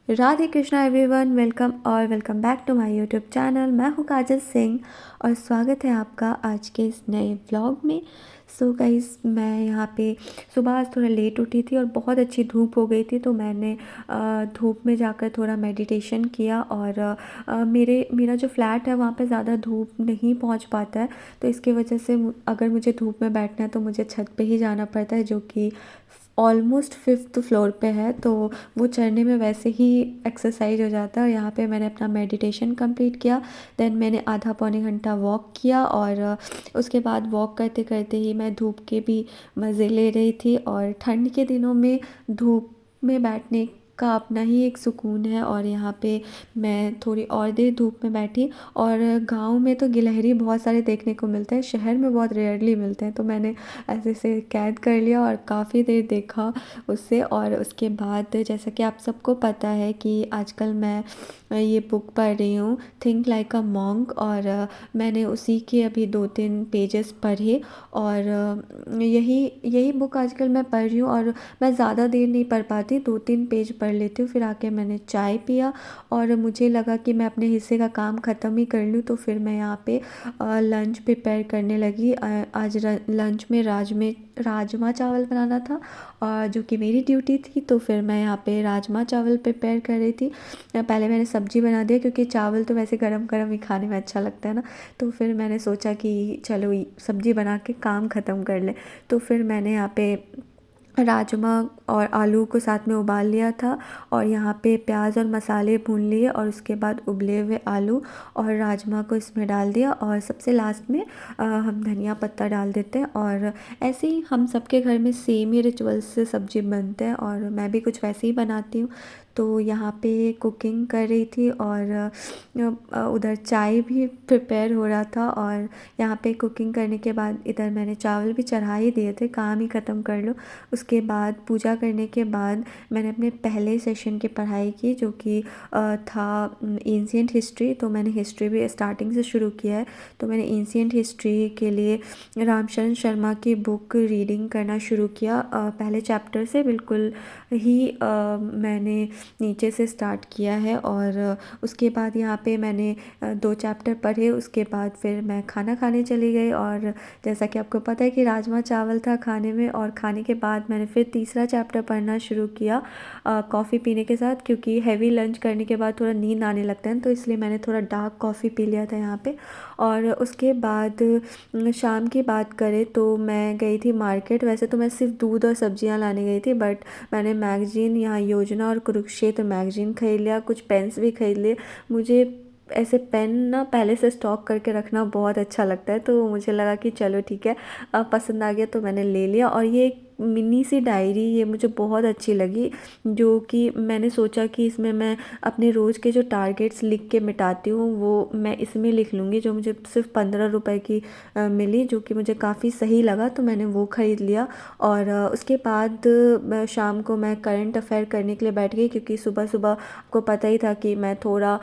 Radhe Krishna everyone, welcome back to my YouTube channel. मैं हूँ काजल सिंह और स्वागत है आपका आज के इस नए व्लॉग में। सो गाइस, मैं यहाँ पे सुबह आज थोड़ा लेट उठी थी और बहुत अच्छी धूप हो गई थी, तो मैंने धूप में जाकर थोड़ा मेडिटेशन किया। और मेरा जो फ्लैट है वहाँ पे ज़्यादा धूप नहीं पहुँच पाता है, तो इसकी वजह से अगर मुझे धूप में बैठना है तो मुझे छत पे ही जाना पड़ता है, जो कि ऑलमोस्ट 5th फ्लोर पे है। तो वो चढ़ने में वैसे ही एक्सरसाइज हो जाता है। और यहाँ पे मैंने अपना मेडिटेशन कंप्लीट किया, देन मैंने आधा पौने घंटा वॉक किया और उसके बाद वॉक करते करते ही मैं धूप के भी मज़े ले रही थी। और ठंड के दिनों में धूप में बैठने का अपना ही एक सुकून है। और यहाँ पे मैं थोड़ी और देर धूप में बैठी। और गांव में तो गिलहरी बहुत सारे देखने को मिलते हैं, शहर में बहुत रेयरली मिलते हैं, तो मैंने ऐसे से कैद कर लिया और काफ़ी देर देखा उससे। और उसके बाद जैसा कि आप सबको पता है कि आजकल मैं ये बुक पढ़ रही हूँ, थिंक लाइक अ मॉन्क। और मैंने उसी के अभी 2-3 पेजेस पढ़े। और यही यही बुक आजकल मैं पढ़ रही हूँ। और मैं ज़्यादा देर नहीं पढ़ पाती, 2-3 पेज पढ़ लेती हूँ, फिर आके मैंने चाय पिया और मुझे लगा कि मैं अपने हिस्से का काम ख़त्म ही कर लूँ। तो फिर मैं यहाँ पे लंच प्रिपेयर करने लगी। आज लंच में राजमा चावल बनाना था, और जो कि मेरी ड्यूटी थी। तो फिर मैं यहाँ पे राजमा चावल प्रिपेयर कर रही थी। पहले मैंने सब्ज़ी बना दिया, क्योंकि चावल तो वैसे गरम गरम ही खाने में अच्छा लगता है ना। तो फिर मैंने सोचा कि चलो सब्ज़ी बना के काम ख़त्म कर ले। तो फिर मैंने यहाँ पे राजमा और आलू को साथ में उबाल लिया था, और यहाँ पे प्याज और मसाले भून लिए, और उसके बाद उबले हुए आलू और राजमा को इसमें डाल दिया। और सबसे लास्ट में हम धनिया पत्ता डाल देते हैं। और ऐसे ही हम सबके घर में सेम ही रिचुअल्स से सब्ज़ी बनते हैं, और मैं भी कुछ वैसे ही बनाती हूँ। तो यहाँ पे कुकिंग कर रही थी, और उधर चाय भी प्रिपेयर हो रहा था। और यहाँ पे कुकिंग करने के बाद इधर मैंने चावल भी चढ़ा ही दिए थे, काम ही ख़त्म कर लो। उसके बाद पूजा करने के बाद मैंने अपने पहले सेशन की पढ़ाई की, जो कि था एंशिएंट हिस्ट्री। तो मैंने हिस्ट्री भी स्टार्टिंग से शुरू किया है। तो मैंने एंशिएंट हिस्ट्री के लिए रामशरण शर्मा की बुक रीडिंग करना शुरू किया। पहले चैप्टर से बिल्कुल ही मैंने नीचे से स्टार्ट किया है। और उसके बाद यहाँ पे मैंने 2 चैप्टर पढ़े। उसके बाद फिर मैं खाना खाने चली गई। और जैसा कि आपको पता है कि राजमा चावल था खाने में, और खाने के बाद मैंने फिर तीसरा चैप्टर पढ़ना शुरू किया कॉफ़ी पीने के साथ, क्योंकि हैवी लंच करने के बाद थोड़ा नींद आने लगता है, तो इसलिए मैंने थोड़ा डार्क कॉफ़ी पी लिया था यहाँ पे। और उसके बाद शाम की बात करें तो मैं गई थी मार्केट। वैसे तो मैं सिर्फ दूध और सब्जियां लाने गई थी, बट मैंने मैगज़ीन, यहाँ योजना और कुरुक्षेत्र मैगज़ीन खरीद लिया, कुछ पेन्स भी खरीद लिए। मुझे ऐसे पेन ना पहले से स्टॉक करके रखना बहुत अच्छा लगता है, तो मुझे लगा कि चलो ठीक है, अब पसंद आ गया तो मैंने ले लिया। और ये एक मिनी सी डायरी, ये मुझे बहुत अच्छी लगी, जो कि मैंने सोचा कि इसमें मैं अपने रोज़ के जो टारगेट्स लिख के मिटाती हूँ वो मैं इसमें लिख लूँगी, जो मुझे सिर्फ 15 रुपए की मिली, जो कि मुझे काफ़ी सही लगा, तो मैंने वो ख़रीद लिया। और उसके बाद शाम को मैं करंट अफेयर करने के लिए बैठ गई, क्योंकि सुबह सुबह आपको पता ही था कि मैं थोड़ा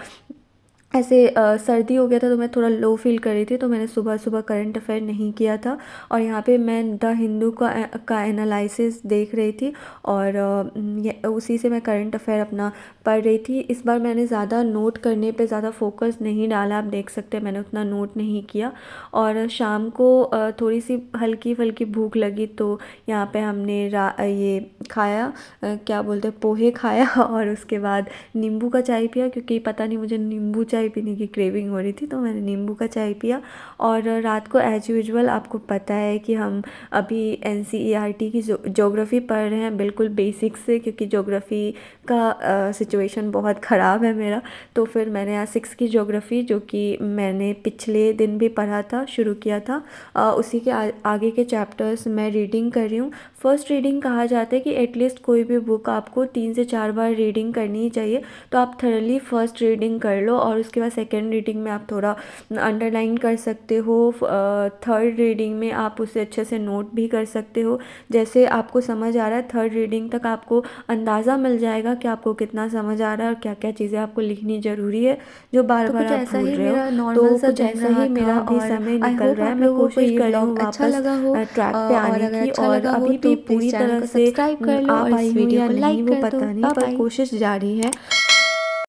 ऐसे सर्दी हो गया था, तो मैं थोड़ा लो फील कर रही थी, तो मैंने सुबह सुबह करंट अफेयर नहीं किया था। और यहाँ पे मैं द हिंदू का एनालिसिस देख रही थी, और उसी से मैं करंट अफेयर अपना पढ़ रही थी। इस बार मैंने ज़्यादा नोट करने पे ज़्यादा फोकस नहीं डाला, आप देख सकते हैं मैंने उतना नोट नहीं किया। और शाम को थोड़ी सी हल्की फुल्की भूख लगी, तो यहाँ पे हमने ये खाया, क्या बोलते हैं, पोहे खाया। और उसके बाद नींबू का चाय पिया, क्योंकि पता नहीं मुझे नींबू चाय पीने की क्रेविंग हो रही थी, तो मैंने नींबू का चाय पिया। और रात को एज यूजुअल आपको पता है कि हम अभी एनसीईआरटी की ज्योग्राफी पढ़ रहे हैं, बिल्कुल बेसिक से, क्योंकि ज्योग्राफी का सिचुएशन बहुत ख़राब है मेरा। तो फिर मैंने आज 6 की ज्योग्राफी, जो कि मैंने पिछले दिन भी पढ़ा था, शुरू किया था, उसी के आगे के चैप्टर्स मैं रीडिंग कर रही हूँ। फर्स्ट रीडिंग कहा जाता है कि एटलीस्ट कोई भी बुक आपको 3 से 4 बार रीडिंग करनी ही चाहिए। तो आप थरली फर्स्ट रीडिंग कर लो, और उसके बाद सेकेंड रीडिंग में आप थोड़ा अंडरलाइन कर सकते हो। थर्ड रीडिंग में आप उसे अच्छे से नोट भी कर सकते हो। जैसे आपको समझ आ रहा है, थर्ड रीडिंग तक आपको अंदाज़ा मिल जाएगा कि आपको कितना समझ आ रहा है और क्या क्या चीज़ें आपको लिखनी ज़रूरी है, जो बार बार आप भूल रहे हो। तो कुछ ऐसा ही मेरा भी समय निकल रहा है। मैं कोशिश कर रही हूँ वापस ट्रैक पे आने की, और अभी भी पूरी तरह से सब्सक्राइब कर लो आ और पाई इस हूँ वीडियो या को नहीं लाइक वो कर दो। पता नहीं, बाय पर बाय। कोशिश जारी है।